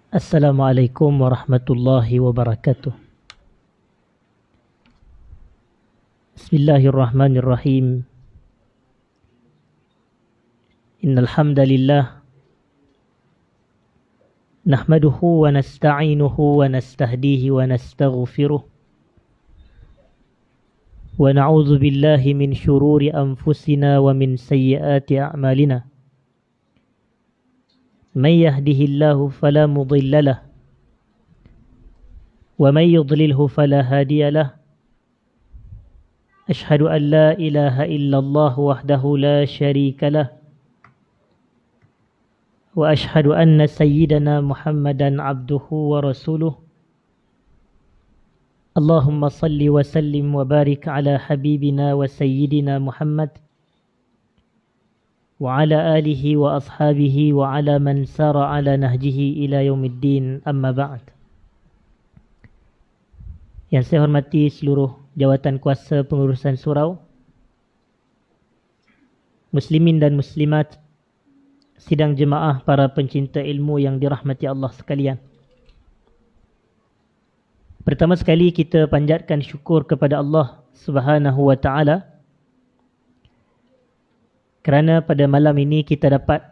Assalamualaikum warahmatullahi wabarakatuh. Bismillahirrahmanirrahim. Innal hamdalillah nahmaduhu wa nasta'inuhu wa nastahdihi wa nastaghfiruh wa na'udzu billahi min syururi anfusina wa min sayyiati a'malina. Man yahdihillahu fala mudilla lahu wa man yudlilhu fala hadiya lahu. Ashhadu an la ilaha illallah wahdahu la syarika lah wa ashhadu anna sayyidana Muhammadan abduhu wa rasuluh. Allahumma salli wa sallim wa barik ala habibina wa sayyidina Muhammad wa ala alihi wa ashabihi wa ala man sara ala nahjihi ila yaumiddin, amma ba'd. Yang saya hormati seluruh jawatan kuasa pengurusan surau, muslimin dan muslimat, sidang jemaah para pencinta ilmu yang dirahmati Allah sekalian. Pertama sekali kita panjatkan syukur kepada Allah Subhanahu wa ta'ala kerana pada malam ini kita dapat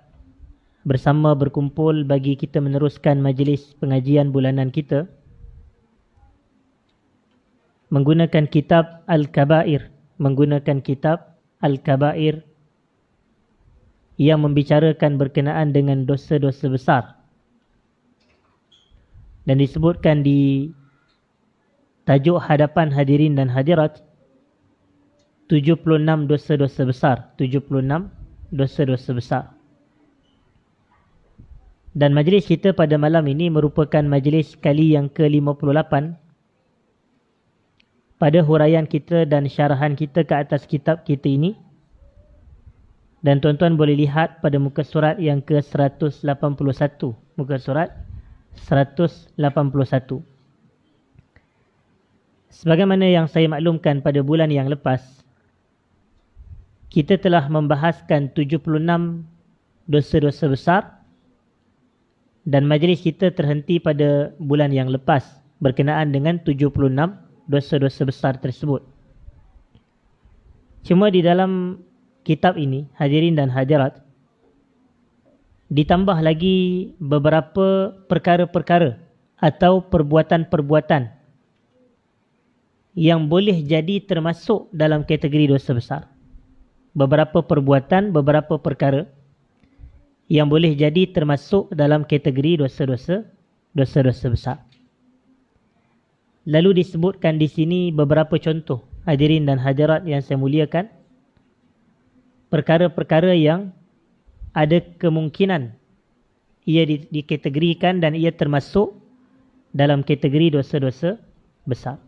bersama berkumpul bagi kita meneruskan majlis pengajian bulanan kita menggunakan kitab Al-Kabair, yang membicarakan berkenaan dengan dosa-dosa besar, dan disebutkan di tajuk hadapan hadirin dan hadirat 76 dosa-dosa besar, 76 dosa-dosa besar. Dan majlis kita pada malam ini merupakan majlis kali yang ke-58 pada huraian kita dan syarahan kita ke atas kitab kita ini. Dan tuan-tuan boleh lihat pada muka surat yang ke-181, muka surat 181. Sebagaimana yang saya maklumkan pada bulan yang lepas, kita telah membahaskan 76 dosa-dosa besar, dan majlis kita terhenti pada bulan yang lepas berkenaan dengan 76 dosa-dosa besar tersebut. Cuma di dalam kitab ini, hadirin dan hadirat, ditambah lagi beberapa perkara-perkara atau perbuatan-perbuatan yang boleh jadi termasuk dalam kategori dosa besar. Beberapa perbuatan, beberapa perkara yang boleh jadi termasuk dalam kategori dosa-dosa besar. Lalu disebutkan di sini beberapa contoh, hadirin dan hadirat yang saya muliakan, perkara-perkara yang ada kemungkinan ia dikategorikan dan ia termasuk dalam kategori dosa-dosa besar.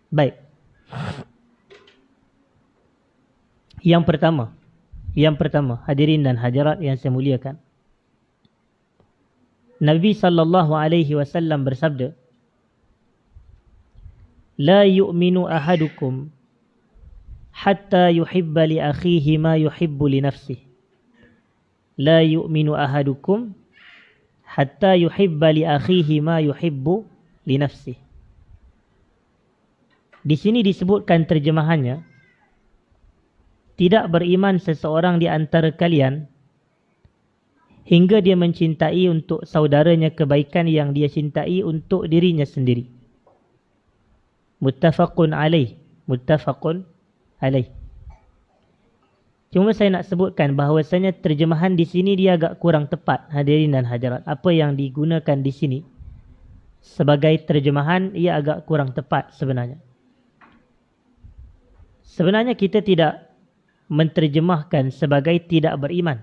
Baik. Yang pertama, hadirin dan hadirat yang saya muliakan, Nabi sallallahu alaihi wasallam bersabda, "La yu'minu ahadukum hatta yuhibba li akhihi ma yuhibbu li nafsihi." La yu'minu ahadukum hatta yuhibba li akhihi ma yuhibbu li nafsihi. Di sini disebutkan terjemahannya, tidak beriman seseorang di antara kalian hingga dia mencintai untuk saudaranya kebaikan yang dia cintai untuk dirinya sendiri. Muttafaqun alaih. Cuma saya nak sebutkan bahawasanya terjemahan di sini dia agak kurang tepat, hadirin dan hadirat. Apa yang digunakan di sini sebagai terjemahan ia agak kurang tepat sebenarnya. Sebenarnya kita tidak menterjemahkan sebagai tidak beriman.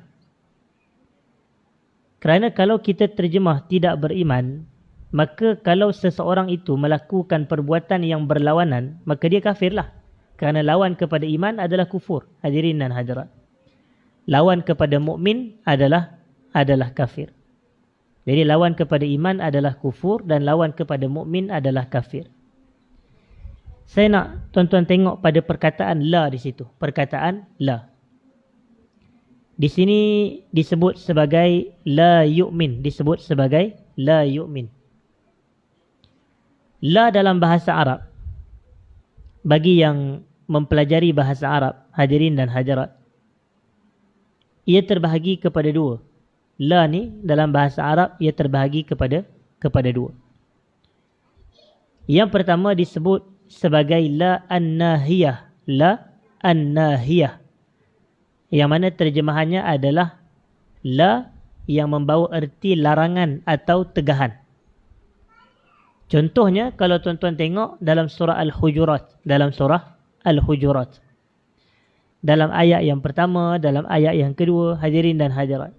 Kerana kalau kita terjemah tidak beriman, maka kalau seseorang itu melakukan perbuatan yang berlawanan, maka dia kafirlah. Kerana lawan kepada iman adalah kufur, hadirin dan hadirat. Lawan kepada mukmin adalah kafir. Jadi lawan kepada iman adalah kufur dan lawan kepada mukmin adalah kafir. Saya nak tuan-tuan tengok pada perkataan la di situ. Perkataan la. Di sini disebut sebagai la yu'min, disebut sebagai la yu'min. La dalam bahasa Arab, bagi yang mempelajari bahasa Arab, hadirin dan hadirat, ia terbahagi kepada dua. La ni dalam bahasa Arab ia terbahagi kepada dua. Yang pertama disebut sebagai la an-nahiyah. La an-nahiyah. Yang mana terjemahannya adalah la yang membawa erti larangan atau tegahan. Contohnya kalau tuan-tuan tengok dalam surah Al-Hujurat. Dalam surah Al-Hujurat. Dalam ayat yang pertama, dalam ayat yang kedua, hadirin dan hadirat,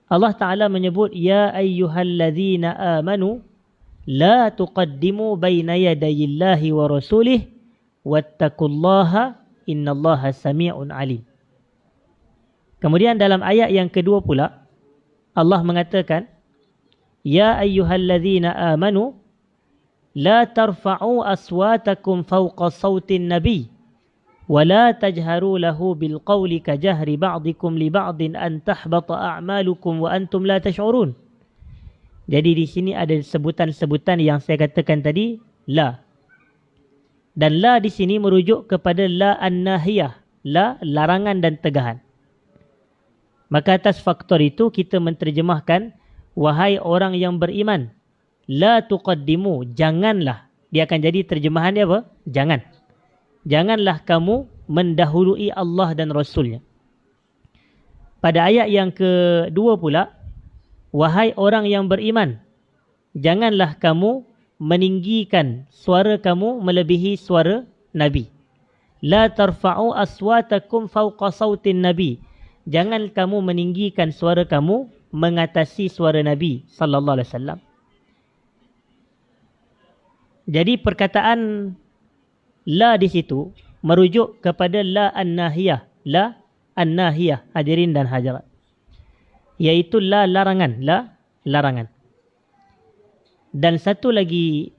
Allah Ta'ala menyebut, Ya ayyuhalladzina amanu, la tuqaddimu baina yadayillahi wa rasulih, wattaqullaha innallaha sami'un alim. Kemudian dalam ayat yang kedua pula, Allah mengatakan, Ya ayyuhalladzina amanu, la tarfa'u aswatakum fawqa sawtin nabi, wa la tajharu lahu bilqawli kajahri ba'dikum li ba'din an tahbata a'malukum wa antum la tash'urun. Jadi di sini ada sebutan-sebutan yang saya katakan tadi, la. Dan la di sini merujuk kepada la an-nahiyah, la larangan dan tegahan. Maka atas faktor itu kita menterjemahkan, wahai orang yang beriman, la tuqaddimu, janganlah. Dia akan jadi terjemahan dia apa? Jangan. Janganlah kamu mendahului Allah dan Rasulnya. Pada ayat yang kedua pula, wahai orang yang beriman, janganlah kamu meninggikan suara kamu melebihi suara Nabi. La tarfa'u aswatakum fawqa sawtin Nabi. Jangan kamu meninggikan suara kamu mengatasi suara Nabi sallallahu alaihi wasallam. Jadi perkataan la di situ merujuk kepada la an-nahiyah, la an-nahiyah, hadirin dan hadirat. Iaitu la larangan, la larangan. Dan satu lagi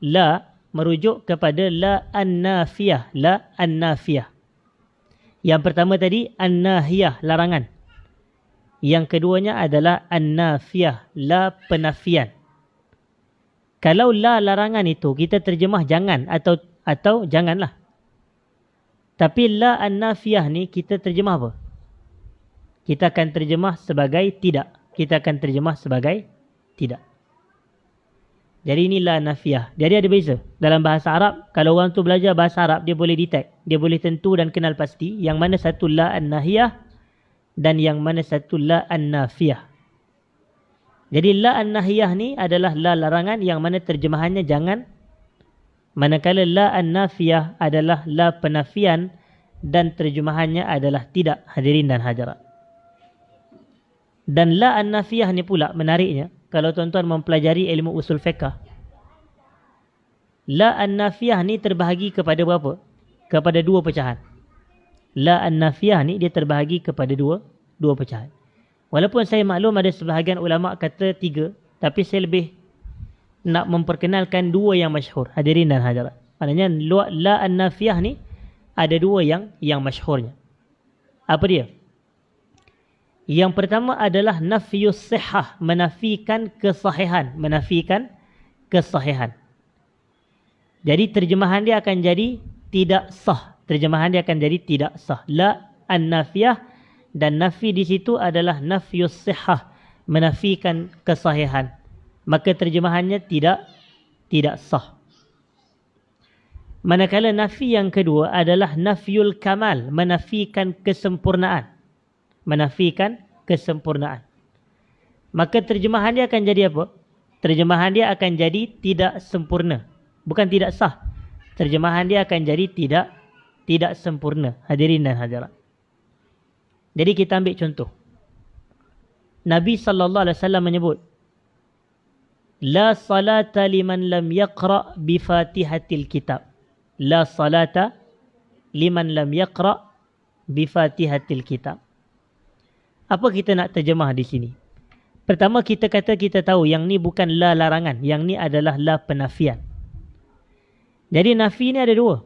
la merujuk kepada la an-nafiyah, la an-nafiyah. Yang pertama tadi an-nahiyah, larangan. Yang keduanya adalah an-nafiyah, la penafian. Kalau la larangan itu kita terjemah jangan atau janganlah. Tapi la an-nafiyah ni kita terjemah apa? Kita akan terjemah sebagai tidak. Kita akan terjemah sebagai tidak. Jadi ini la nafiyah. Jadi ada beza. Dalam bahasa Arab, kalau orang tu belajar bahasa Arab, dia boleh detect. Dia boleh tentu dan kenal pasti yang mana satu la an-nahiyah dan yang mana satu la an-nafiyah. Jadi la an-nahiyah ni adalah la larangan yang mana terjemahannya jangan. Manakala la an-nafiyah adalah la penafian dan terjemahannya adalah tidak, hadirin dan hadirat. Dan la an-nafiyah ni pula menariknya, kalau tuan-tuan mempelajari ilmu usul fiqh, la an-nafiyah ni terbahagi kepada berapa? Kepada dua pecahan. La an-nafiyah ni dia terbahagi kepada dua pecahan. Walaupun saya maklum ada sebahagian ulama kata tiga, tapi saya lebih nak memperkenalkan dua yang masyhur, hadirin dan hadirat. Maknanya la an-nafiyah ni ada dua yang masyhurnya. Apa dia? Yang pertama adalah nafyus sihah, menafikan kesahihan, menafikan kesahihan. Jadi terjemahan dia akan jadi tidak sah. Terjemahan dia akan jadi tidak sah. La an-nafiyah, dan nafi di situ adalah nafyus sihah, menafikan kesahihan. Maka terjemahannya tidak sah. Manakala nafi yang kedua adalah nafyul kamal, menafikan kesempurnaan. Menafikan kesempurnaan. Maka terjemahan dia akan jadi apa? Terjemahan dia akan jadi tidak sempurna. Bukan tidak sah. Terjemahan dia akan jadi tidak sempurna, hadirin dan hadirat. Jadi kita ambil contoh. Nabi SAW menyebut, La salata liman lam yaqra' bi fatihatil kitab. La salata liman lam yaqra' bi fatihatil kitab. Apa kita nak terjemah di sini? Pertama kita kata kita tahu yang ni bukan la larangan. Yang ni adalah la penafian. Jadi nafi ni ada dua.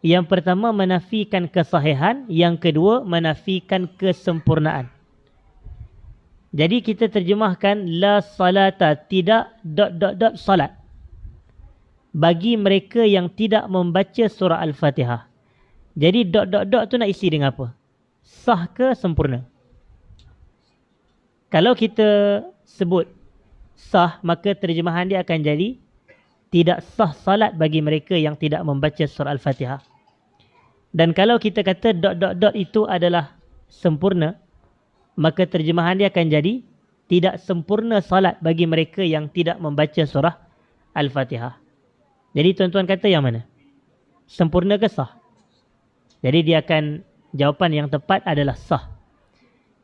Yang pertama menafikan kesahihan. Yang kedua menafikan kesempurnaan. Jadi kita terjemahkan la salata, tidak ... salat bagi mereka yang tidak membaca surah Al-Fatihah. Jadi ... tu nak isi dengan apa? Sah ke sempurna? Kalau kita sebut sah, maka terjemahan dia akan jadi tidak sah salat bagi mereka yang tidak membaca surah Al-Fatihah. Dan kalau kita kata ... itu adalah sempurna, maka terjemahan dia akan jadi tidak sempurna salat bagi mereka yang tidak membaca surah Al-Fatihah. Jadi tuan-tuan kata yang mana? Sempurna ke sah? Jadi dia akan, jawapan yang tepat adalah sah.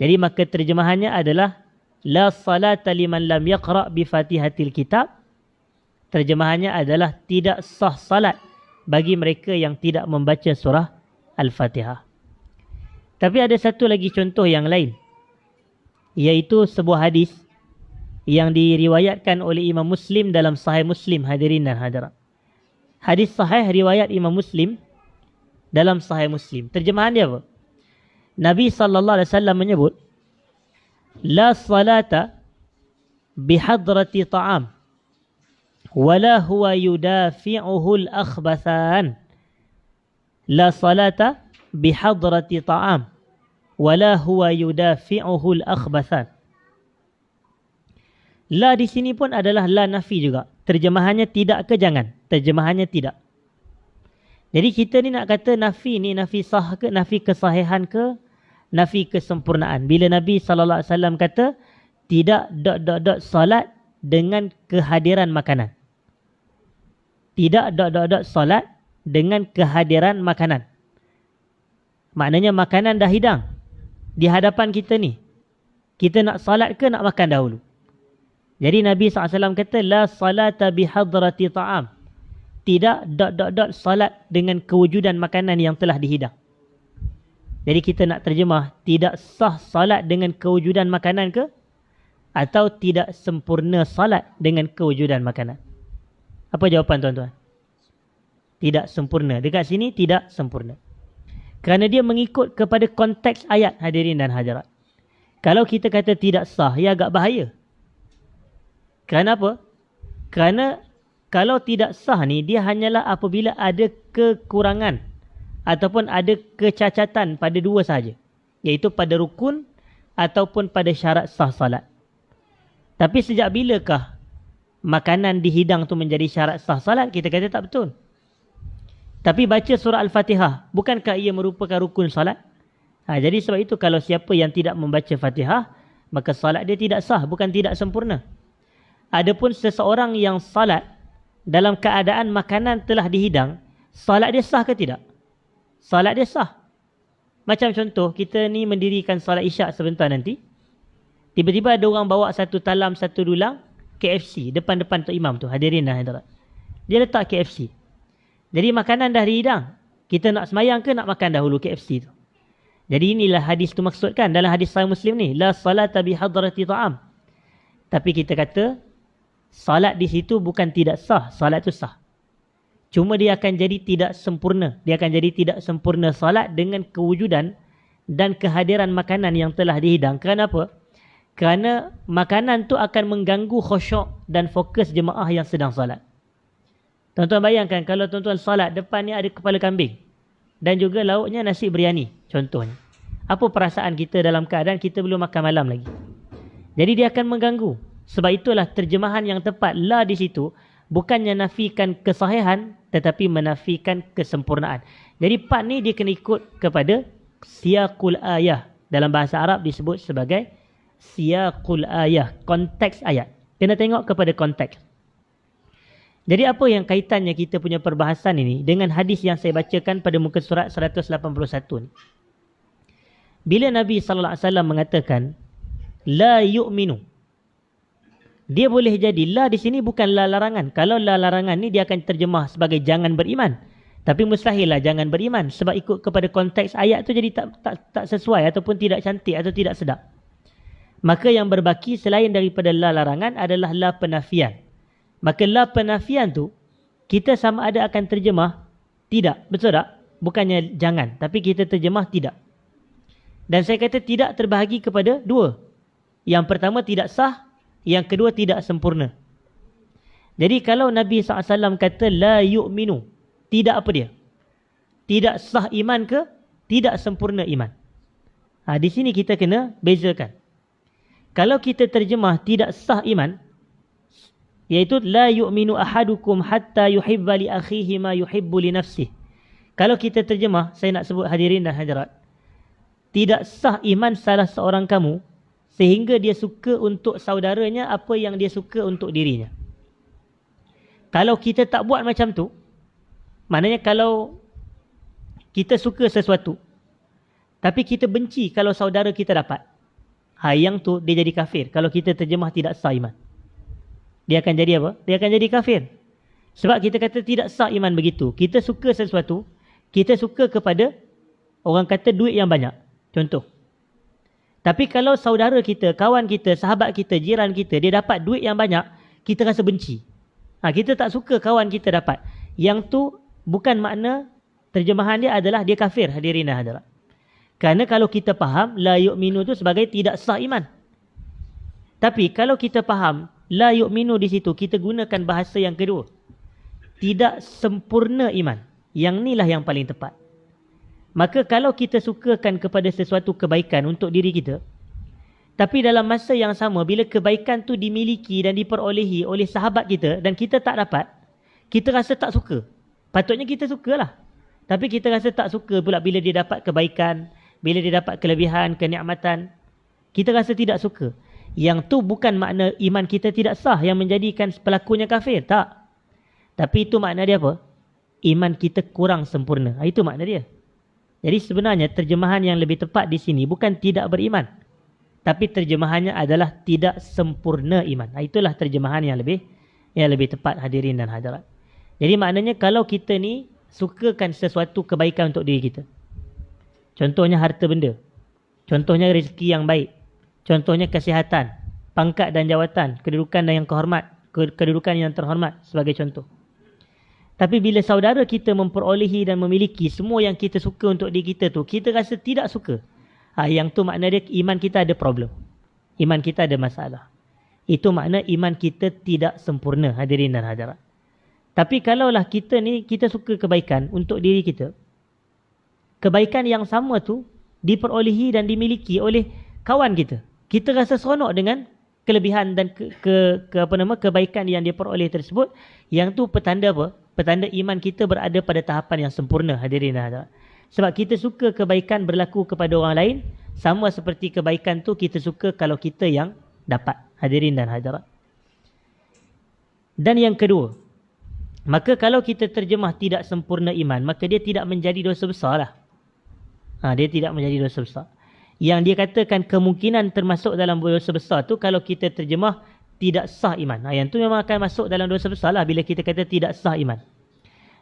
Jadi maka terjemahannya adalah la salata liman lam yaqra' bi Fatihatil Kitab. Terjemahannya adalah tidak sah salat bagi mereka yang tidak membaca surah Al-Fatihah. Tapi ada satu lagi contoh yang lain, iaitu sebuah hadis yang diriwayatkan oleh Imam Muslim dalam Sahih Muslim, hadirin dan hadirat. Hadis sahih riwayat Imam Muslim dalam Sahih Muslim. Terjemahan dia apa? Nabi SAW menyebut, la salata bihadrati ta'am wala huwa yudafi'uhu al-akhbathan. La salata bihadrati ta'am wala huwa yudafi'uhu al-akhbathan. La di sini pun adalah la nafi juga. Terjemahannya tidak ke jangan? Terjemahannya tidak. Jadi kita ni nak kata nafi ni nafi sah ke, nafi kesahihan ke, nafi kesempurnaan. Bila Nabi SAW kata tidak ... salat dengan kehadiran makanan. Tidak ... salat dengan kehadiran makanan. Maknanya makanan dah hidang di hadapan kita ni. Kita nak salat ke nak makan dahulu? Jadi Nabi SAW kata la salata bihadrati ta'am. Tidak ... salat dengan kewujudan makanan yang telah dihidang. Jadi kita nak terjemah tidak sah salat dengan kewujudan makanan ke, atau tidak sempurna salat dengan kewujudan makanan? Apa jawapan tuan-tuan? Tidak sempurna. Dekat sini tidak sempurna. Kerana dia mengikut kepada konteks ayat, hadirin dan hadirat. Kalau kita kata tidak sah, ia agak bahaya. Kerana apa? Kerana kalau tidak sah ni, dia hanyalah apabila ada kekurangan ataupun ada kecacatan pada dua sahaja, iaitu pada rukun ataupun pada syarat sah salat. Tapi sejak bilakah makanan dihidang tu menjadi syarat sah salat? Kita kata tak betul. Tapi baca surah Al-Fatihah, bukankah ia merupakan rukun salat? Jadi sebab itu kalau siapa yang tidak membaca Fatihah, maka salat dia tidak sah, bukan tidak sempurna. Adapun seseorang yang salat dalam keadaan makanan telah dihidang, salat dia sah ke tidak? Salat dia sah. Macam contoh, kita ni mendirikan salat isyak sebentar nanti. Tiba-tiba ada orang bawa satu talam, satu dulang KFC depan-depan Tok Imam tu, hadirin dan hadirat. Dia letak KFC. Jadi makanan dah dihidang. Kita nak semayang ke nak makan dahulu KFC tu? Jadi inilah hadis tu maksudkan dalam hadis Sahih Muslim ni, la salata bihadrati ta'am. Tapi kita kata salat di situ bukan tidak sah, salat tu sah. Cuma dia akan jadi tidak sempurna. Dia akan jadi tidak sempurna salat dengan kewujudan dan kehadiran makanan yang telah dihidang. Kerana apa? Kerana makanan tu akan mengganggu khusyuk dan fokus jemaah yang sedang salat. Tuan-tuan bayangkan kalau tuan-tuan salat, depan ni ada kepala kambing dan juga lauknya nasi biryani contohnya. Apa perasaan kita dalam keadaan kita belum makan malam lagi? Jadi dia akan mengganggu. Sebab itulah terjemahan yang tepat la di situ bukannya nafikan kesahihan tetapi menafikan kesempurnaan. Jadi part ni dia kena ikut kepada siyaqul ayah. Dalam bahasa Arab disebut sebagai siyaqul ayah, konteks ayat. Kena tengok kepada konteks. Jadi apa yang kaitannya kita punya perbahasan ini dengan hadis yang saya bacakan pada muka surat 181 ni? Bila Nabi SAW mengatakan la yu'minu, dia boleh jadi la di sini bukan la larangan. Kalau la larangan ni dia akan terjemah sebagai jangan beriman. Tapi mustahil lah jangan beriman sebab ikut kepada konteks ayat tu jadi tak sesuai ataupun tidak cantik atau tidak sedap. Maka yang berbaki selain daripada la larangan adalah la penafian. Maka la penafian tu kita sama ada akan terjemah tidak. Betul tak? Bukannya jangan, tapi kita terjemah tidak. Dan saya kata tidak terbahagi kepada dua. Yang pertama tidak sah, yang kedua tidak sempurna. Jadi kalau Nabi SAW kata la yu'minu, tidak apa dia? Tidak sah iman ke? Tidak sempurna iman. Di sini kita kena bezakan. Kalau kita terjemah tidak sah iman, iaitu la yu'minu ahadukum hatta yuhibba li akhihi ma yuhibbu li nafsihi. Kalau kita terjemah, saya nak sebut hadirin dan hadirat, tidak sah iman salah seorang kamu sehingga dia suka untuk saudaranya apa yang dia suka untuk dirinya. Kalau kita tak buat macam tu, maknanya kalau kita suka sesuatu tapi kita benci kalau saudara kita dapat, yang tu dia jadi kafir. Kalau kita terjemah tidak sah iman, dia akan jadi apa? Dia akan jadi kafir. Sebab kita kata tidak sah iman begitu. Kita suka sesuatu, kita suka kepada, orang kata, duit yang banyak, contoh. Tapi kalau saudara kita, kawan kita, sahabat kita, jiran kita, dia dapat duit yang banyak, kita rasa benci. Kita tak suka kawan kita dapat. Yang tu bukan makna terjemahan dia adalah dia kafir, hadirin dan hadirat. Kerana kalau kita faham la yu'minu tu sebagai tidak sah iman. Tapi kalau kita faham la yu'minu di situ, kita gunakan bahasa yang kedua, tidak sempurna iman. Yang inilah yang paling tepat. Maka kalau kita sukakan kepada sesuatu kebaikan untuk diri kita, tapi dalam masa yang sama, bila kebaikan tu dimiliki dan diperolehi oleh sahabat kita dan kita tak dapat, kita rasa tak suka. Patutnya kita sukalah. Tapi kita rasa tak suka pula bila dia dapat kebaikan, bila dia dapat kelebihan, kenikmatan. Kita rasa tidak suka. Yang tu bukan makna iman kita tidak sah yang menjadikan pelakunya kafir. Tak. Tapi itu makna dia apa? Iman kita kurang sempurna. Itu makna dia. Jadi sebenarnya terjemahan yang lebih tepat di sini bukan tidak beriman, tapi terjemahannya adalah tidak sempurna iman. Itulah terjemahan yang lebih tepat, hadirin dan hadirat. Jadi maknanya kalau kita ni sukakan sesuatu kebaikan untuk diri kita, contohnya harta benda, contohnya rezeki yang baik, contohnya kesihatan, pangkat dan jawatan, kedudukan yang terhormat sebagai contoh. Tapi bila saudara kita memperolehi dan memiliki semua yang kita suka untuk diri kita tu, kita rasa tidak suka. Yang tu makna dia iman kita ada problem. Iman kita ada masalah. Itu makna iman kita tidak sempurna, hadirin dan hadirat. Tapi kalaulah kita ni, kita suka kebaikan untuk diri kita, kebaikan yang sama tu diperolehi dan dimiliki oleh kawan kita, kita rasa seronok dengan kelebihan dan kebaikan yang dia peroleh tersebut. Yang tu petanda apa? Petanda iman kita berada pada tahapan yang sempurna, hadirin dan hadirat. Sebab kita suka kebaikan berlaku kepada orang lain, sama seperti kebaikan tu kita suka kalau kita yang dapat, hadirin dan hadirat. Dan yang kedua, maka kalau kita terjemah tidak sempurna iman, maka dia tidak menjadi dosa besar lah. Dia tidak menjadi dosa besar. Yang dia katakan kemungkinan termasuk dalam dosa besar tu kalau kita terjemah tidak sah iman. Yang tu memang akan masuk dalam dosa besar lah bila kita kata tidak sah iman.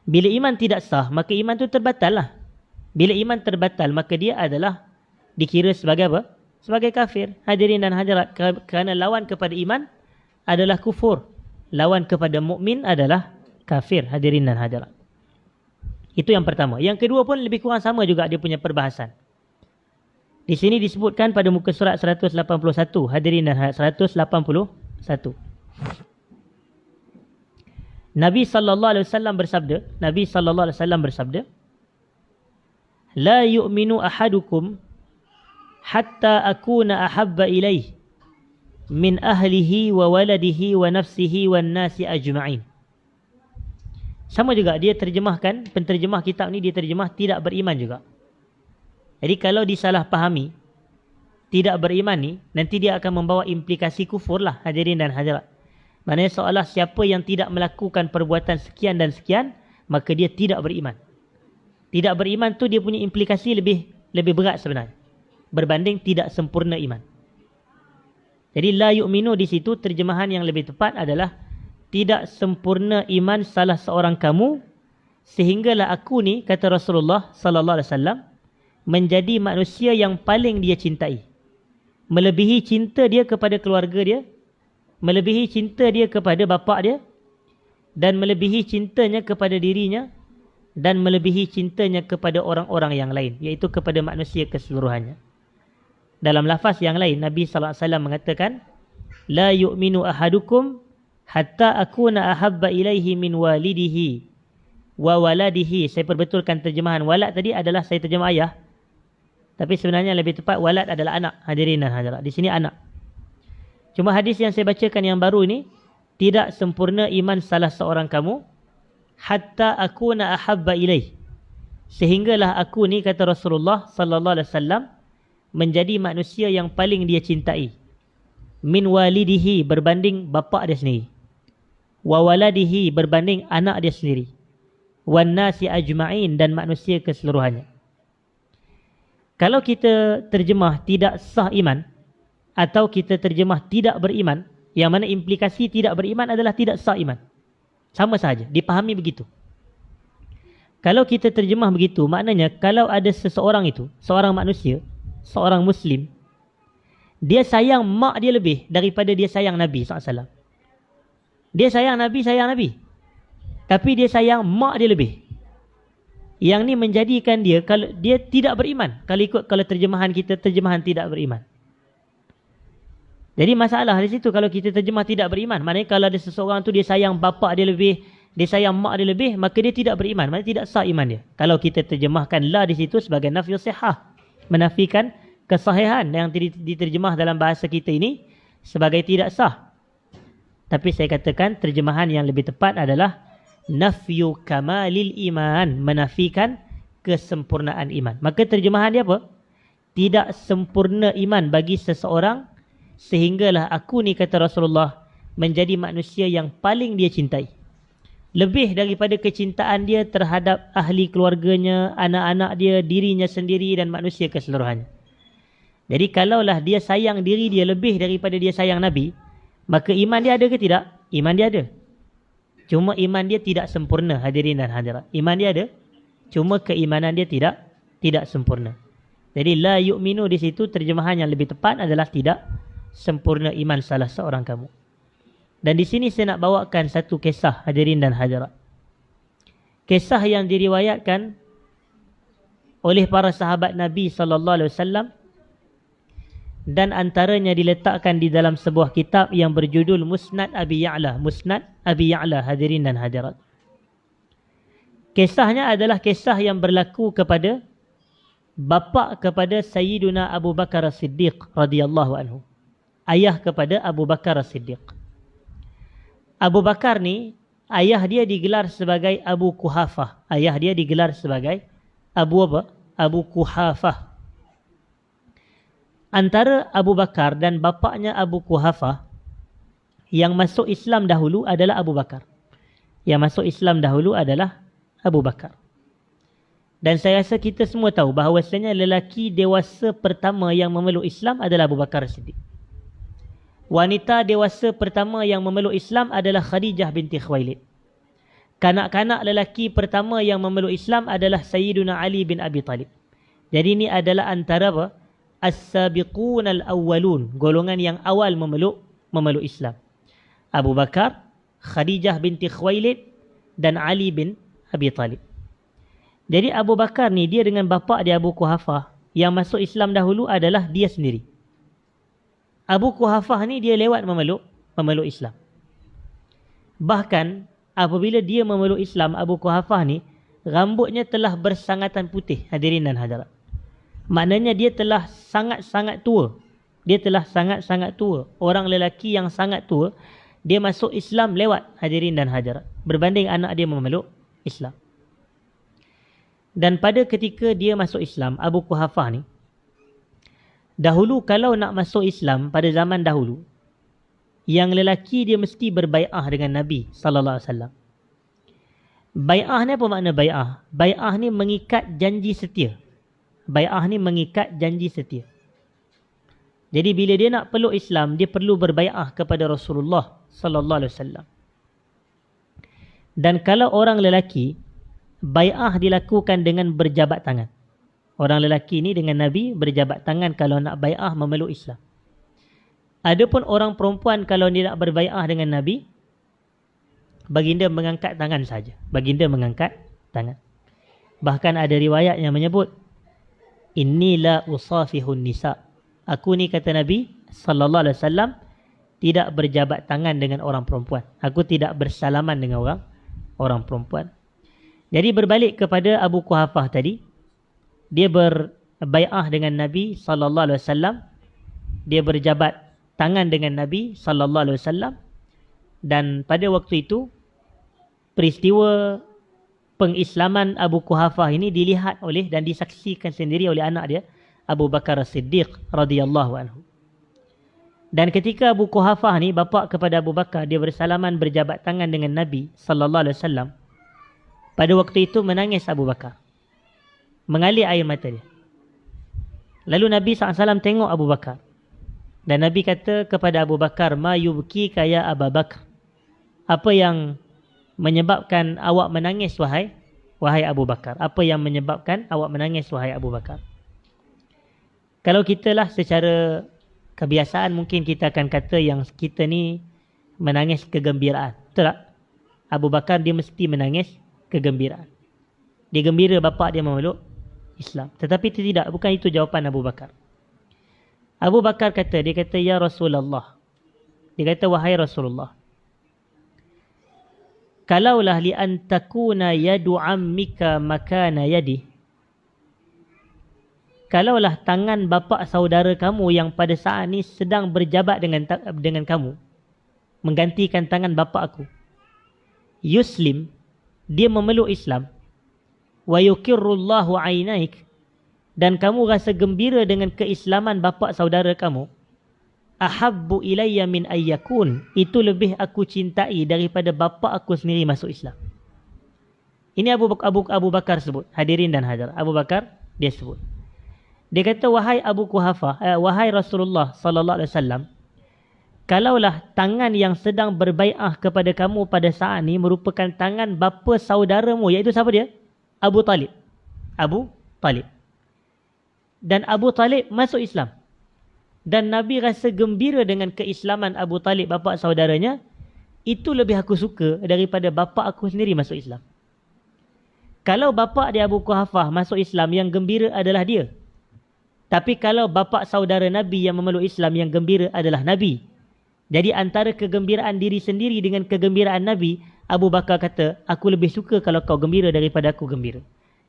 Bila iman tidak sah, maka iman tu terbatal lah. Bila iman terbatal, maka dia adalah dikira sebagai apa? Sebagai kafir. Hadirin dan hadirat, kerana lawan kepada iman adalah kufur. Lawan kepada mukmin adalah kafir, hadirin dan hadirat. Itu yang pertama. Yang kedua pun lebih kurang sama juga dia punya perbahasan. Di sini disebutkan pada muka surat 181, hadirin dan hadirat, 181. Nabi sallallahu alaihi wasallam bersabda, la yu'minu ahadukum hatta akuna ahabba ilaih min ahlihi wa waladihi wa nafsihi wan nasi ajma'in. Sama juga dia terjemahkan, penterjemah kitab ni dia terjemah tidak beriman juga. Jadi kalau disalahfahami tidak beriman ni, nanti dia akan membawa implikasi kufur lah, hadirin dan hadirat. Maknanya seolah siapa yang tidak melakukan perbuatan sekian dan sekian, maka dia tidak beriman. Tidak beriman tu dia punya implikasi lebih berat sebenarnya berbanding tidak sempurna iman. Jadi la yu'minu di situ terjemahan yang lebih tepat adalah tidak sempurna iman salah seorang kamu sehinggalah aku ni, kata Rasulullah sallallahu alaihi wasallam, menjadi manusia yang paling dia cintai. Melebihi cinta dia kepada keluarga dia, melebihi cinta dia kepada bapa dia, dan melebihi cintanya kepada dirinya, dan melebihi cintanya kepada orang-orang yang lain, iaitu kepada manusia keseluruhannya. Dalam lafaz yang lain, Nabi sallallahu alaihi wasallam mengatakan, la yu'minu ahadukum hatta akuna ahabba ilaihi min walidihi wa waladihi. Saya perbetulkan terjemahan walad tadi adalah saya terjemah ayah. Tapi sebenarnya lebih tepat walad adalah anak. Hadirin dan hadirat. Di sini anak. Cuma hadis yang saya bacakan yang baru ini, tidak sempurna iman salah seorang kamu hatta akuna ahabba ilaih. Sehinggalah aku ni, kata Rasulullah sallallahu alaihi wasallam, menjadi manusia yang paling dia cintai. Min walidihi, berbanding bapa dia sendiri. Wa waladihi, berbanding anak dia sendiri. Wan nasi ajma'in, dan manusia keseluruhannya. Kalau kita terjemah tidak sah iman, atau kita terjemah tidak beriman, yang mana implikasi tidak beriman adalah tidak sah iman. Sama sahaja, dipahami begitu. Kalau kita terjemah begitu, maknanya kalau ada seseorang itu, seorang manusia, seorang Muslim, dia sayang mak dia lebih daripada dia sayang Nabi SAW. Dia sayang Nabi. Tapi dia sayang mak dia lebih. Yang ni menjadikan dia, kalau dia tidak beriman. Kalau terjemahan kita, terjemahan tidak beriman. Jadi masalah di situ kalau kita terjemah tidak beriman. Maknanya kalau ada seseorang tu dia sayang bapa dia lebih, dia sayang mak dia lebih, maka dia tidak beriman. Maknanya tidak sah iman dia. Kalau kita terjemahkan la di situ sebagai nafyu sihah, menafikan kesahihan yang diterjemah dalam bahasa kita ini sebagai tidak sah. Tapi saya katakan terjemahan yang lebih tepat adalah nafyu kamalil iman, menafikan kesempurnaan iman. Maka terjemahan dia apa? Tidak sempurna iman bagi seseorang sehinggalah aku ni, kata Rasulullah, menjadi manusia yang paling dia cintai. Lebih daripada kecintaan dia terhadap ahli keluarganya, anak-anak dia, dirinya sendiri dan manusia keseluruhannya. Jadi kalaulah dia sayang diri dia lebih daripada dia sayang Nabi, maka iman dia ada ke tidak? Iman dia ada. Cuma iman dia tidak sempurna, hadirin dan hadirat. Iman dia ada, cuma keimanan dia tidak sempurna. Jadi la yu'minu di situ terjemahan yang lebih tepat adalah tidak sempurna iman salah seorang kamu. Dan di sini saya nak bawakan satu kisah, hadirin dan hadirat. Kisah yang diriwayatkan oleh para sahabat Nabi sallallahu alaihi wasallam dan antaranya diletakkan di dalam sebuah kitab yang berjudul Musnad Abi Ya'la. Musnad Abi Ya'la, hadirin dan hadirat. Kisahnya adalah kisah yang berlaku kepada bapa kepada Sayyiduna Abu Bakar As-Siddiq radhiyallahu anhu. Ayah kepada Abu Bakar As-Siddiq. Abu Bakar ni, ayah dia digelar sebagai Abu Kuhafah. Ayah dia digelar sebagai Abu apa? Abu Kuhafah. Antara Abu Bakar dan bapaknya Abu Kuhafah, yang masuk Islam dahulu adalah Abu Bakar. Yang masuk Islam dahulu adalah Abu Bakar. Dan saya rasa kita semua tahu bahawasanya lelaki dewasa pertama yang memeluk Islam adalah Abu Bakar Siddiq. Wanita dewasa pertama yang memeluk Islam adalah Khadijah binti Khuwailid. Kanak-kanak lelaki pertama yang memeluk Islam adalah Sayyiduna Ali bin Abi Talib. Jadi ini adalah antara apa? As-sabiqun al-awwalun, golongan yang awal memeluk Islam. Abu Bakar, Khadijah binti Khuwailid dan Ali bin Abi Talib. Jadi Abu Bakar ni dia dengan bapa dia Abu Kuhafah, yang masuk Islam dahulu adalah dia sendiri. Abu Kuhafah ni dia lewat memeluk Islam. Bahkan apabila dia memeluk Islam, Abu Kuhafah ni rambutnya telah bersangatan putih, hadirin dan hadirat. Maknanya dia telah sangat-sangat tua. Dia telah sangat-sangat tua. Orang lelaki yang sangat tua, dia masuk Islam lewat, hadirin dan hadirat, berbanding anak dia memeluk Islam. Dan pada ketika dia masuk Islam, Abu Kuhafah ni, dahulu kalau nak masuk Islam pada zaman dahulu, yang lelaki dia mesti berbai'ah dengan Nabi sallallahu alaihi wasallam. Bai'ah ni apa makna bai'ah? Bai'ah ni mengikat janji setia. Bai'ah ni mengikat janji setia. Jadi bila dia nak peluk Islam, dia perlu berbai'ah kepada Rasulullah sallallahu alaihi wasallam. Dan kalau orang lelaki, bai'ah dilakukan dengan berjabat tangan. Orang lelaki ni dengan Nabi berjabat tangan kalau nak bai'ah memeluk Islam. Adapun orang perempuan kalau dia nak berbai'ah dengan Nabi, baginda mengangkat tangan saja. Baginda mengangkat tangan. Bahkan ada riwayat yang menyebut, inni la usafihun nisa. Aku ni, kata Nabi sallallahu alaihi wasallam, tidak berjabat tangan dengan orang perempuan. Aku tidak bersalaman dengan orang perempuan. Jadi berbalik kepada Abu Quhafah tadi, dia berbai'ah dengan Nabi sallallahu alaihi wasallam. Dia berjabat tangan dengan Nabi sallallahu alaihi wasallam, dan pada waktu itu peristiwa pengislaman Abu Quhafah ini dilihat oleh dan disaksikan sendiri oleh anak dia, Abu Bakar As-Siddiq radhiyallahu anhu. Dan ketika Abu Quhafah ni, bapa kepada Abu Bakar, dia bersalaman berjabat tangan dengan Nabi sallallahu alaihi wasallam. Pada waktu itu menangis Abu Bakar, mengalir air mata dia. Lalu Nabi SAW tengok Abu Bakar, dan Nabi kata kepada Abu Bakar, ma yubkika ya Abu Bakar, apa yang menyebabkan awak menangis wahai Abu Bakar? Apa yang menyebabkan awak menangis wahai Abu Bakar? Kalau kita lah secara kebiasaan, mungkin kita akan kata yang kita ni menangis kegembiraan. Betul tak? Abu Bakar dia mesti menangis kegembiraan. Dia gembira bapa dia memeluk Islam. Tetapi itu tidak, bukan itu jawapan Abu Bakar. Abu Bakar kata, dia kata, ya Rasulullah. Dia kata, wahai Rasulullah, kalaulah li an takuna yadu ammika makana yadi, kalaulah tangan bapa saudara kamu yang pada saat ni sedang berjabat dengan kamu, menggantikan tangan bapa aku, yuslim, dia memeluk Islam, wa yukirrullahu ainaik, dan kamu rasa gembira dengan keislaman bapa saudara kamu, ahabbu ilayya min ayyakun, itu lebih aku cintai daripada bapa aku sendiri masuk Islam. Ini Abu Bakar sebut, hadirin dan hadirat. Abu Bakar dia sebut. Dia kata, wahai Abu Quhafah, wahai Rasulullah sallallahu alaihi wasallam, kalaulah tangan yang sedang berbai'ah kepada kamu pada saat ini merupakan tangan bapa saudaramu, iaitu siapa dia? Abu Talib. Abu Talib. Dan Abu Talib masuk Islam. Dan Nabi rasa gembira dengan keislaman Abu Talib, bapa saudaranya. Itu lebih aku suka daripada bapa aku sendiri masuk Islam. Kalau bapa dia Abu Quhafah masuk Islam, yang gembira adalah dia. Tapi kalau bapa saudara Nabi yang memeluk Islam, yang gembira adalah Nabi. Jadi antara kegembiraan diri sendiri dengan kegembiraan Nabi, Abu Bakar kata, aku lebih suka kalau kau gembira daripada aku gembira.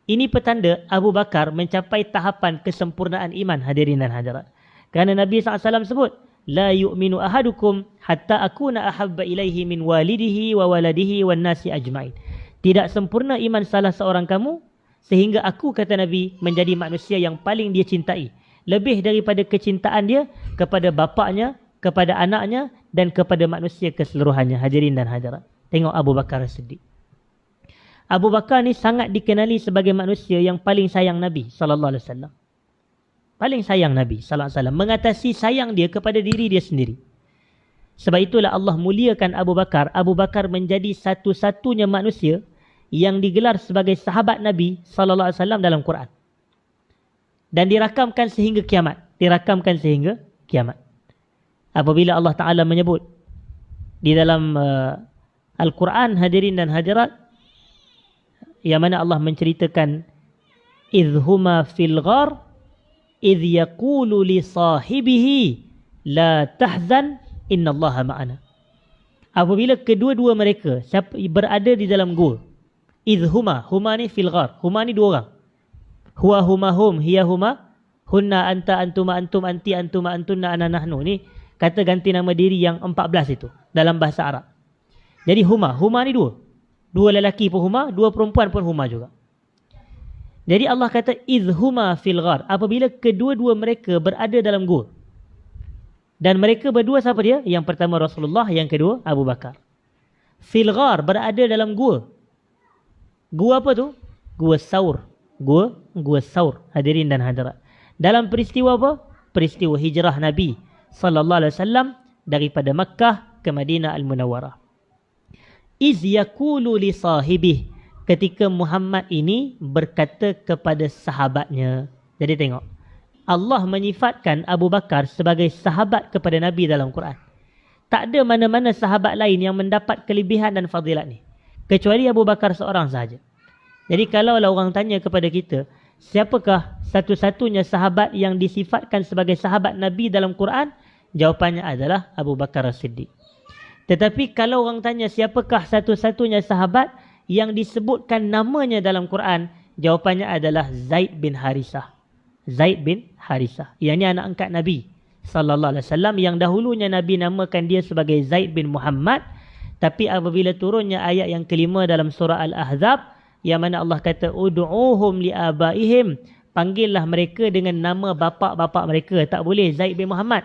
Ini petanda Abu Bakar mencapai tahapan kesempurnaan iman, hadirin dan hadirat. Kerana Nabi SAW sebut, la yu'minu ahadukum hatta akuna ahabba ilaihi min walidihi wa waladihi wan nasi ajma'in. Tidak sempurna iman salah seorang kamu sehingga aku, kata Nabi, menjadi manusia yang paling dia cintai, lebih daripada kecintaan dia kepada bapaknya, kepada anaknya, dan kepada manusia keseluruhannya, hadirin dan hadirat. Tengok Abu Bakar As-Siddiq. Abu Bakar ni sangat dikenali sebagai manusia yang paling sayang Nabi sallallahu alaihi wasallam. Paling sayang Nabi sallallahu alaihi wasallam, mengatasi sayang dia kepada diri dia sendiri. Sebab itulah Allah muliakan Abu Bakar. Abu Bakar menjadi satu-satunya manusia yang digelar sebagai sahabat Nabi sallallahu alaihi wasallam dalam Quran. Dan dirakamkan sehingga kiamat. Dirakamkan sehingga kiamat. Apabila Allah Ta'ala menyebut di dalam Al-Quran, hadirin dan hadirat, yang mana Allah menceritakan idhuma fil ghar idh yaqulu li sahibihi la tahzan innallaha ma'ana. Apabila kedua-dua mereka berada di dalam gua, idhuma, huma ni fil ghar, huma ni dua orang, huwa huma hum, hiya huma, hunna anta antuma antum anti antuma antunna ana nahnu. Ni kata ganti nama diri yang 14 itu dalam bahasa Arab. Jadi huma ni dua. Dua lelaki pun huma, dua perempuan pun huma juga. Jadi Allah kata idhuma fil ghar, apabila kedua-dua mereka berada dalam gua. Dan mereka berdua siapa dia? Yang pertama Rasulullah, yang kedua Abu Bakar. Fil ghar, berada dalam gua. Gua apa tu? Gua Saur. Gua Saur, hadirin dan hadirat. Dalam peristiwa apa? Peristiwa hijrah Nabi sallallahu alaihi wasallam daripada Makkah ke Madinah Al-Munawwarah. Iz yaqulu li sahibih, ketika Muhammad ini berkata kepada sahabatnya. Jadi tengok, Allah menyifatkan Abu Bakar sebagai sahabat kepada Nabi dalam Quran. Tak ada mana-mana sahabat lain yang mendapat kelebihan dan fadilat ni, kecuali Abu Bakar seorang sahaja. Jadi kalau orang tanya kepada kita, Siapakah satu-satunya sahabat yang disifatkan sebagai sahabat Nabi dalam Quran? Jawapannya adalah Abu Bakar As-Siddiq. Tetapi kalau orang tanya siapakah satu-satunya sahabat yang disebutkan namanya dalam Quran? Jawapannya adalah Zaid bin Harisah. Zaid bin Harisah. Yang ini anak angkat Nabi sallallahu alaihi wasallam, yang dahulunya Nabi namakan dia sebagai Zaid bin Muhammad. Tapi apabila turunnya ayat yang kelima dalam surah Al-Ahzab, yang mana Allah kata ud'uuhum liabaihim, panggillah mereka dengan nama bapa-bapa mereka. Tak boleh Zaid bin Muhammad,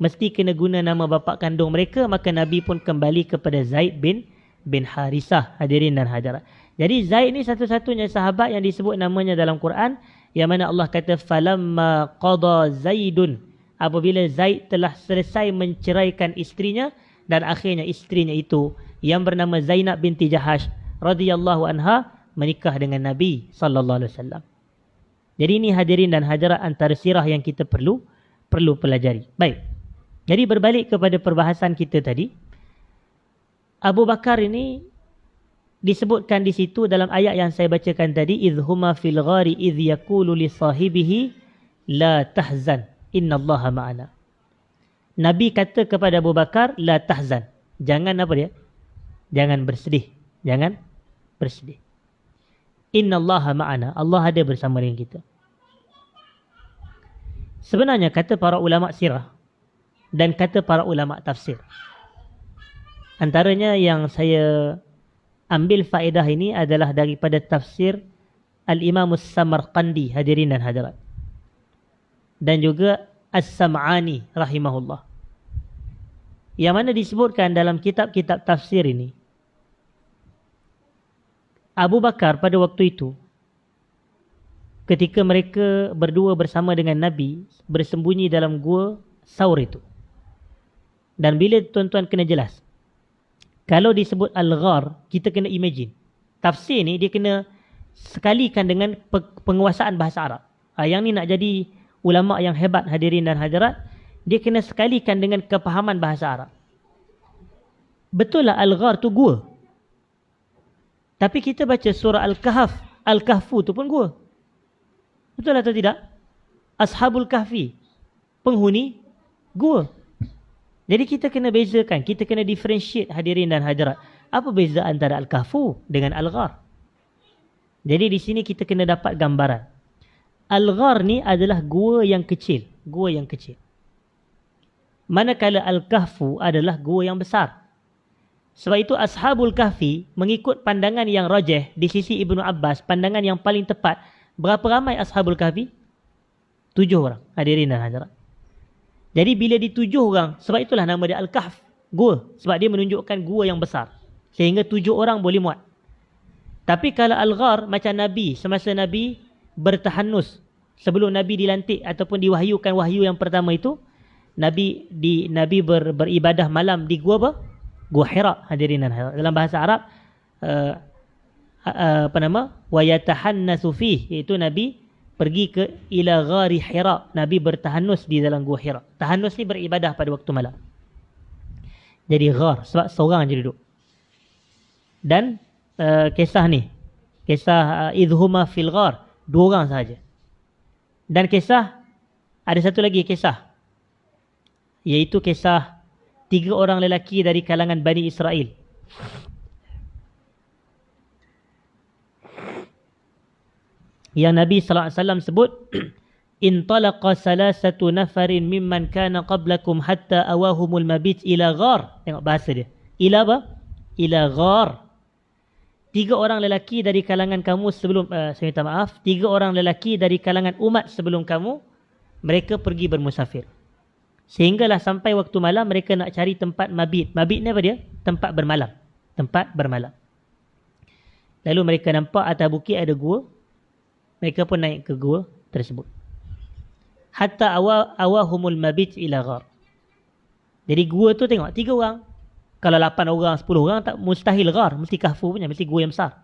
mesti kena guna nama bapa kandung mereka. Maka Nabi pun kembali kepada Zaid bin Harisah. Hadirin dan hadirat, jadi Zaid ni satu-satunya sahabat yang disebut namanya dalam Quran, yang mana Allah kata falamma qada Zaidun, apabila Zaid telah selesai menceraikan isterinya, dan akhirnya isterinya itu yang bernama Zainab binti Jahash radhiyallahu anha menikah dengan Nabi sallallahu alaihi wasallam. Jadi ini hadirin dan hadirat antara sirah yang kita perlu pelajari. Baik. Jadi berbalik kepada perbahasan kita tadi, Abu Bakar ini disebutkan di situ dalam ayat yang saya bacakan tadi, idhuma fil ghari idh yaqulu li sahibihi la tahzan innallaha ma'ana. Nabi kata kepada Abu Bakar, la tahzan, jangan apa dia? Jangan bersedih, jangan bersedih. Innallaha ma'ana, Allah ada bersama dengan kita. Sebenarnya kata para ulama sirah dan kata para ulama tafsir, antaranya yang saya ambil faedah ini adalah daripada tafsir Al-Imam As-Samarqandi, hadirin dan hadirat, dan juga As-Sam'ani rahimahullah, yang mana disebutkan dalam kitab-kitab tafsir ini, Abu Bakar pada waktu itu ketika mereka berdua bersama dengan Nabi bersembunyi dalam gua Saur itu. Dan bila tuan-tuan kena jelas, kalau disebut Al-Ghar, kita kena imagine. Tafsir ni dia kena sekalikan dengan penguasaan bahasa Arab. Yang ni nak jadi ulama yang hebat, hadirin dan hadirat, dia kena sekalikan dengan kepahaman bahasa Arab. Betul lah Al-Ghar tu gua. Tapi kita baca surah Al-Kahf, Al-Kahfu tu pun gua. Betul atau tidak? Ashabul Kahfi, penghuni gua. Jadi kita kena bezakan, kita kena differentiate, hadirin dan hadirat. Apa beza antara Al-Kahfu dengan Al-Ghar? Jadi di sini kita kena dapat gambaran. Al-Ghar ni adalah gua yang kecil, gua yang kecil. Manakala Al-Kahfu adalah gua yang besar. Sebab itu Ashabul Kahfi mengikut pandangan yang rajih di sisi Ibnu Abbas, pandangan yang paling tepat. Berapa ramai Ashabul Kahfi? 7 orang, hadirin dan hadirat. Jadi bila di 7 orang, sebab itulah nama dia Al-Kahf, gua. Sebab dia menunjukkan gua yang besar. Sehingga 7 orang boleh muat. Tapi kalau Al-Ghar, macam Nabi, semasa Nabi bertahanus, sebelum Nabi dilantik ataupun diwahyukan wahyu yang pertama itu, Nabi beribadah malam di gua apa? Gua Hira, hadirin dan hadirat. Dalam bahasa Arab, wa yatahannasu fih, iaitu Nabi pergi ke ila ghari Hira, Nabi bertahanus di dalam gua Hira. Tahanus ni beribadah pada waktu malam. Jadi ghar, sebab seorang je duduk. Dan kisah ni, kisah idhuma fil ghar, 2 orang sahaja. Dan kisah, ada satu lagi kisah, iaitu kisah 3 orang lelaki dari kalangan Bani Israel. Yang Nabi SAW sebut, intalaqa salasatu nafarin mimman kana qablakum hatta awahumul mabit ila ghar. Tengok bahasa dia. Ila apa? Ila ghar. 3 orang lelaki dari kalangan kamu sebelum, saya minta maaf, 3 orang lelaki dari kalangan umat sebelum kamu, mereka pergi bermusafir. Sehinggalah sampai waktu malam mereka nak cari tempat mabit. Mabit ni apa dia? Tempat bermalam. Tempat bermalam. Lalu mereka nampak atas bukit ada gua. Mereka pun naik ke gua tersebut. Hatta awahumul mabit ila ghar. Jadi gua tu tengok 3 orang. Kalau 8 orang, 10 orang tak mustahil ghar, mesti kahfu punya, mesti gua yang besar.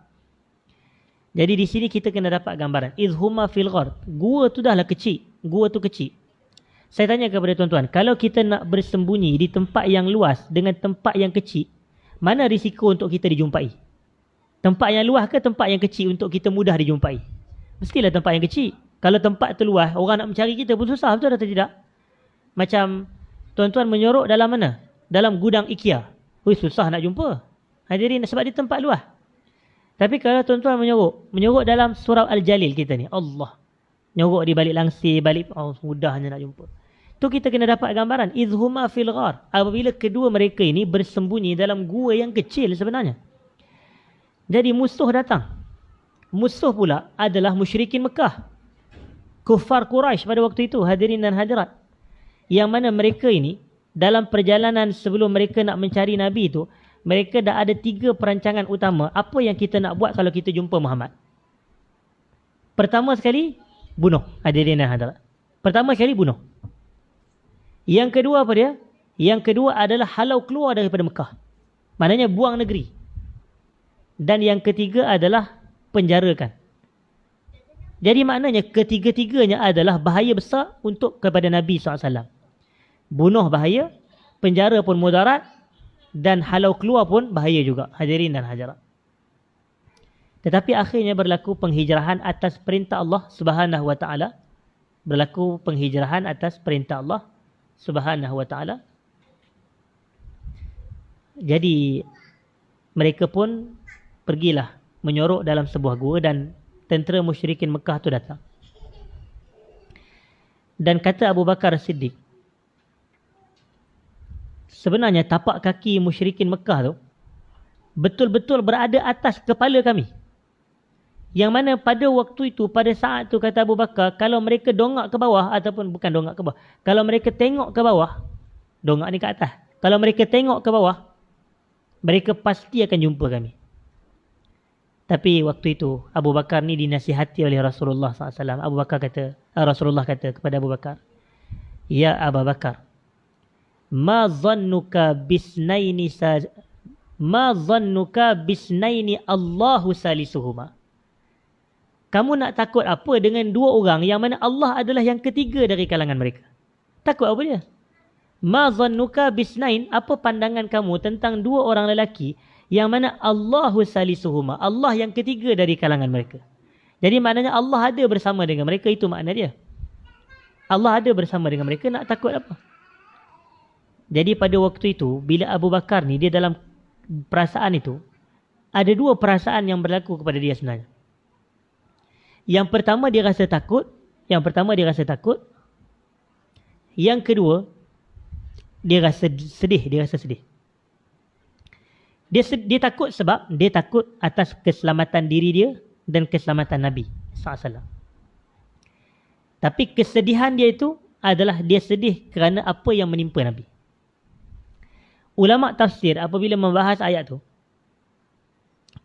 Jadi di sini kita kena dapat gambaran. Izhuma fil ghar. Gua tu dah lah kecil. Gua tu kecil. Saya tanya kepada tuan-tuan, kalau kita nak bersembunyi di tempat yang luas dengan tempat yang kecil, mana risiko untuk kita dijumpai? Tempat yang luas ke tempat yang kecil untuk kita mudah dijumpai? Mestilah tempat yang kecil. Kalau tempat tu luas, orang nak mencari kita pun susah, betul atau tidak? Macam tuan-tuan menyorok dalam mana? Dalam gudang IKEA. Susah nak jumpa. Hadirin, sebab dia tempat luas. Tapi kalau tuan-tuan menyorok dalam surau Al-Jalil kita ni, Allah. Nyorok di balik langsir, balik, mudahnya nak jumpa. Tu kita kena dapat gambaran. Izhuma fil ghar. Apabila kedua mereka ini bersembunyi dalam gua yang kecil sebenarnya. Jadi musuh datang. Musuh pula adalah musyrikin Mekah. Kufar Quraisy pada waktu itu, hadirin dan hadirat. Yang mana mereka ini, dalam perjalanan sebelum mereka nak mencari Nabi itu, mereka dah ada 3 perancangan utama. Apa yang kita nak buat kalau kita jumpa Muhammad? Pertama sekali, bunuh. Hadirin dan hadirat. Pertama sekali, bunuh. Yang kedua apa dia? Yang kedua adalah halau keluar daripada Mekah. Maknanya buang negeri. Dan yang ketiga adalah penjarakan. Jadi maknanya ketiga-tiganya adalah bahaya besar untuk kepada Nabi SAW. Bunuh bahaya, penjara pun mudarat, dan halau keluar pun bahaya juga. Hadirin dan hadirat. Tetapi akhirnya berlaku penghijrahan atas perintah Allah Subhanahu Wa Taala. Berlaku penghijrahan atas perintah Allah Subhanahu Wa Taala. Jadi mereka pun pergilah menyorok dalam sebuah gua dan tentera musyrikin Mekah tu datang. Dan kata Abu Bakar Siddiq, sebenarnya tapak kaki musyrikin Mekah tu betul-betul berada atas kepala kami. Yang mana pada waktu itu, pada saat tu kata Abu Bakar, kalau mereka dongak ke bawah, ataupun bukan dongak ke bawah, kalau mereka tengok ke bawah, dongak ni ke atas, kalau mereka tengok ke bawah, mereka pasti akan jumpa kami. Tapi waktu itu Abu Bakar ni dinasihati oleh Rasulullah SAW. Rasulullah kata kepada Abu Bakar, Ya Abu Bakar, ma zannuka bisnaini Allahu salisuhuma. Kamu nak takut apa dengan 2 orang yang mana Allah adalah yang ketiga dari kalangan mereka? Takut apa dia? Ma zannuka bisnain, apa pandangan kamu tentang 2 orang lelaki yang mana Allahu salisuhuma, Allah yang ketiga dari kalangan mereka. Jadi maknanya Allah ada bersama dengan mereka, itu makna dia. Allah ada bersama dengan mereka, nak takut apa? Jadi pada waktu itu, bila Abu Bakar ni, dia dalam perasaan itu, ada 2 perasaan yang berlaku kepada dia sebenarnya. Yang pertama dia rasa takut, Yang kedua, dia rasa sedih. Dia takut sebab dia takut atas keselamatan diri dia dan keselamatan Nabi SAW. Tapi kesedihan dia itu adalah dia sedih kerana apa yang menimpa Nabi. Ulama tafsir apabila membahas ayat tu,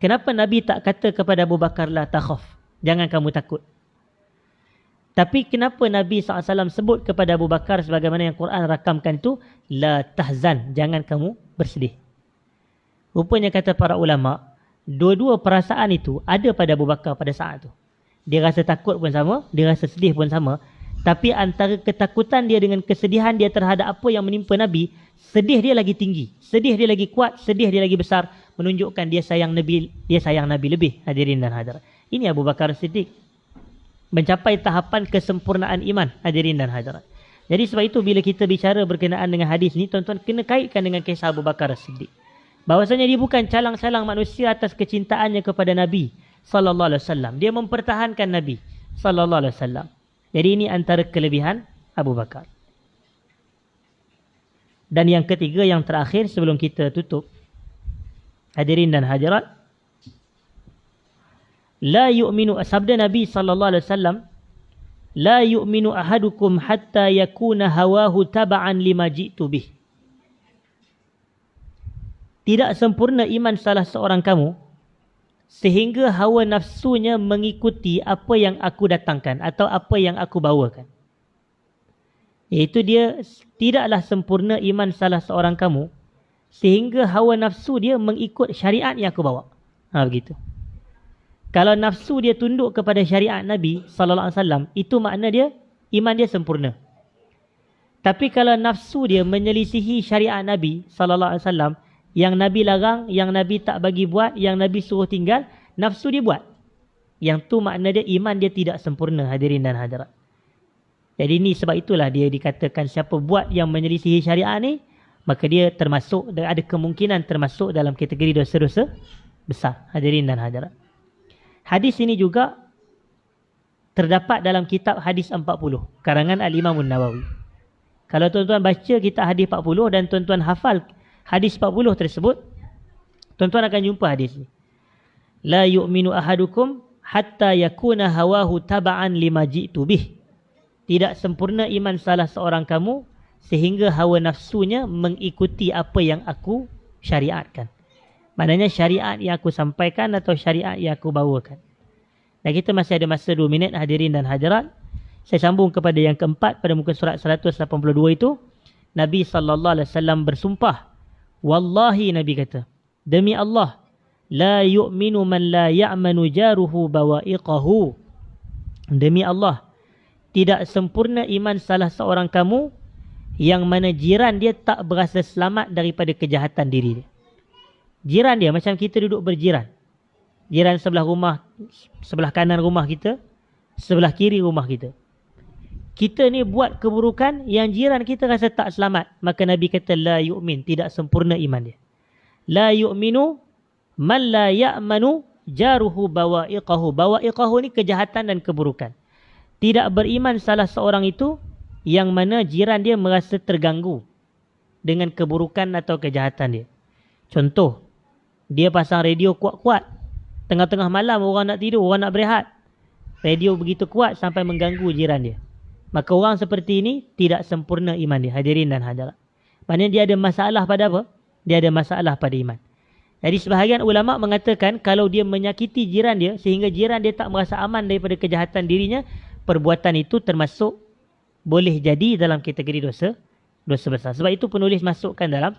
kenapa Nabi tak kata kepada Abu Bakar, la takhaf, jangan kamu takut. Tapi kenapa Nabi SAW sebut kepada Abu Bakar sebagaimana yang Quran rakamkan itu, la tahzan, jangan kamu bersedih. Rupanya kata para ulama, 2 perasaan itu ada pada Abu Bakar pada saat itu. Dia rasa takut pun sama, dia rasa sedih pun sama. Tapi antara ketakutan dia dengan kesedihan dia terhadap apa yang menimpa Nabi, sedih dia lagi tinggi, sedih dia lagi kuat, sedih dia lagi besar, menunjukkan dia sayang Nabi lebih. Hadirin dan hadirat. Ini Abu Bakar Siddiq. Mencapai tahapan kesempurnaan iman. Hadirin dan hadirat. Jadi sebab itu bila kita bicara berkenaan dengan hadis ni, tuan-tuan kena kaitkan dengan kisah Abu Bakar Siddiq. Bahawasanya dia bukan calang-calang manusia atas kecintaannya kepada Nabi sallallahu alaihi wasallam. Dia mempertahankan Nabi sallallahu alaihi wasallam. Jadi ini antara kelebihan Abu Bakar. Dan yang ketiga, yang terakhir sebelum kita tutup, hadirin dan hadirat, la yu'minu, sabda Nabi sallallahu alaihi wasallam, la yu'minu ahadukum hatta yakuna hawahu taba'an lima ji'tu bih. Tidak sempurna iman salah seorang kamu sehingga hawa nafsunya mengikuti apa yang aku datangkan atau apa yang aku bawakan. Iaitu dia tidaklah sempurna iman salah seorang kamu sehingga hawa nafsu dia mengikut syariat yang aku bawa. Begitu. Kalau nafsu dia tunduk kepada syariat Nabi sallallahu alaihi wasallam, itu makna dia iman dia sempurna. Tapi kalau nafsu dia menyelisihi syariat Nabi sallallahu alaihi wasallam, yang Nabi larang, yang Nabi tak bagi buat, yang Nabi suruh tinggal, nafsu dia buat. Yang tu makna dia iman dia tidak sempurna, hadirin dan hadirat. Jadi ni sebab itulah dia dikatakan siapa buat yang menyelisihi syariat ni, maka dia termasuk, ada kemungkinan termasuk dalam kategori dosa-dosa besar, hadirin dan hadirat. Hadis ini juga terdapat dalam kitab Hadis 40 karangan Al-Imam An-Nawawi. Kalau tuan-tuan baca kitab Hadis 40 dan tuan-tuan hafal Hadis 40 tersebut, tuan-tuan akan jumpa hadis ni. La yu'minu ahadukum hatta yakuna hawahu taba'an lima ji'tu bih. Tidak sempurna iman salah seorang kamu sehingga hawa nafsunya mengikuti apa yang aku syariatkan. Maknanya syariat yang aku sampaikan atau syariat yang aku bawakan. Dan kita masih ada masa 2 minit, hadirin dan hadirat. Saya sambung kepada yang keempat pada muka surat 182 itu. Nabi SAW bersumpah. Wallahi, Nabi kata, demi Allah, la yu'minu man la ya'manu jaruhu bawa'iqahu. Demi Allah, tidak sempurna iman salah seorang kamu yang mana jiran dia tak berasa selamat daripada kejahatan diri dia. Jiran dia macam kita duduk berjiran. Jiran sebelah rumah, sebelah kanan rumah kita, sebelah kiri rumah kita. Kita ni buat keburukan yang jiran kita rasa tak selamat. Maka Nabi kata la yu'min, tidak sempurna iman dia. La yu'minu man la ya'manu jaruhu bawa'iqahu. Bawa'iqahu ni kejahatan dan keburukan. Tidak beriman salah seorang itu yang mana jiran dia merasa terganggu dengan keburukan atau kejahatan dia. Contoh, dia pasang radio kuat-kuat. Tengah-tengah malam orang nak tidur, orang nak berehat. Radio begitu kuat sampai mengganggu jiran dia. Maka orang seperti ini tidak sempurna iman dia, hadirin dan hadirat. Maknanya dia ada masalah pada apa? Dia ada masalah pada iman. Jadi sebahagian ulama mengatakan kalau dia menyakiti jiran dia sehingga jiran dia tak merasa aman daripada kejahatan dirinya, perbuatan itu termasuk boleh jadi dalam kategori dosa besar. Sebab itu penulis masukkan dalam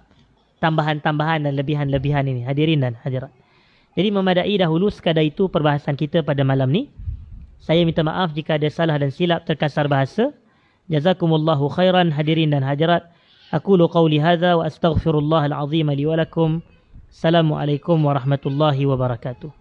tambahan-tambahan dan lebihan-lebihan ini, hadirin dan hadirat. Jadi memadai dahulu sekadar itu perbahasan kita pada malam ni. Saya minta maaf jika ada salah dan silap terkasar bahasa. Jazakumullahu khairan, hadirin dan hadirat. Aqulu qawli hadza wa astaghfirullahal azim li wa lakum. Assalamualaikum warahmatullahi wabarakatuh.